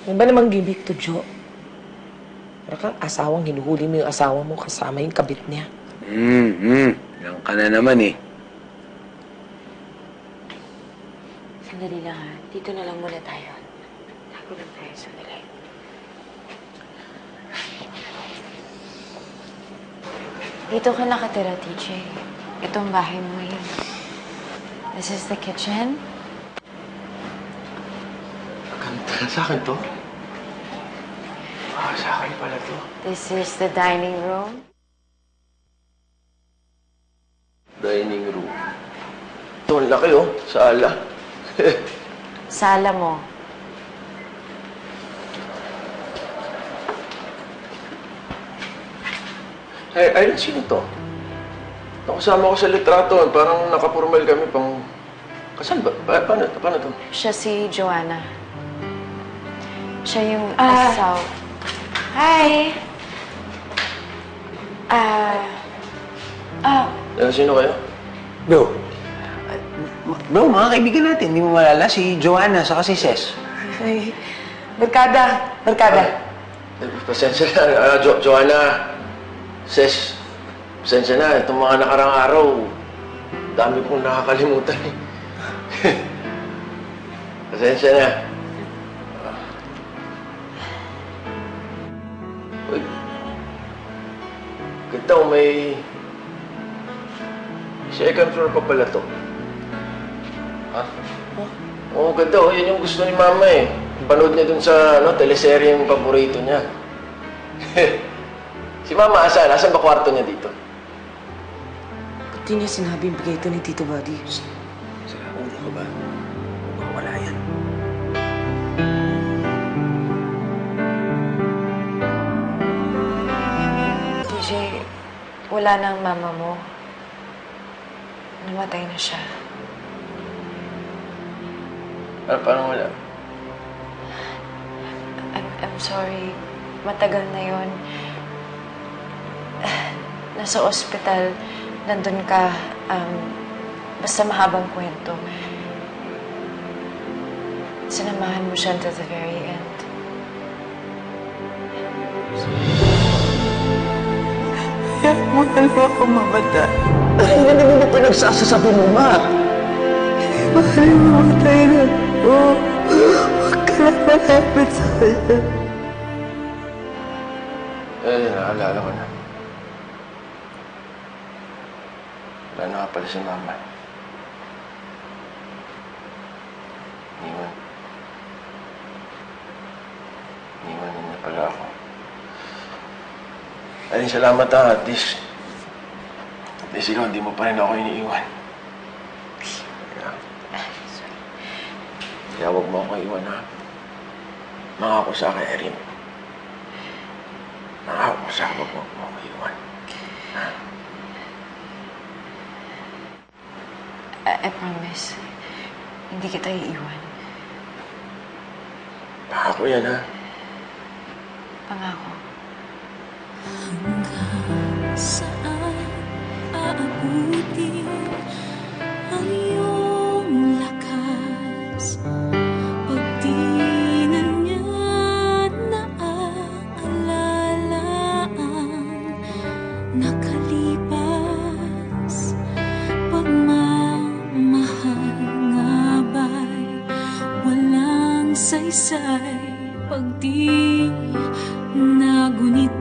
Ano ba namang gimmick to, Jo? Para kang asawang hinuhuli mo yung asawa mo kasama yung kabit niya. Yan ka na naman eh. Sandali lang ha. Dito na lang muna tayo. Tago lang tayo, sandali. Dito ka nakatira, TJ. Itong bahay mo ngayon. This is the kitchen. Ganda sa akin to. Sa akin pala to. This is the dining room. Dining room. Ito, ang laki oh. Sala. Sala mo. Ay, sino to? Nakasama ko sa litrato. Parang nakapurmal kami pang... Kasal ba? Paano to? Siya si Joanna. Siya yung asaw. Hi! Sino kayo? Bro, mga kaibigan natin. Hindi mo malala si Joanna saka si Ses. Ay, barkada. Pasensya na. Joanna, Ses, pasensya na. Itong mga nakarang araw, dami pong nakakalimutan eh. Pasensya na. Uy. Ganda, may second floor pa pala to. Ha? Oo, ganda. Oh, yan yung gusto ni Mama eh. Panood niya dun sa teleserye yung paborito niya. Si Mama, asan? Asan ba kwarto niya dito? Ba't di niya sinabing bigay ito ni Tito Buddy? Sarang ko ba? Wala yan. TJ, wala na ang mama mo. Namatay na siya. Paano wala? I'm sorry. Matagal na yon. Nasa ospital. Nandun ka. Basta mahabang kwento. Sinamahan mo siya until the very end. Kaya mahal mo ako mamatay. Hindi mo ba pinagsasasabi mo, Ma? Mahal mo mamatay na ako. Huwag ka na malapit sa kanya. Naalala ko na. Wala na nga pala si Mama. Iniwan niya pala ako. Ay, salamat ha. At least ikaw, hindi mo pa rin ako iniiwan. Kaya huwag mo ako iwan ha. Mangako sa akin, Erin. Mangako sa akin, huwag mo ako iwan. Ha? I promise. Hindi kita iiwan. Pangako yan ha. Pangako. Hanggang saan aabuti ang iyong lakas pag di na niya naaalala ang nakalipas. Pagmamahal nga ba'y walang saysay pag di nagunit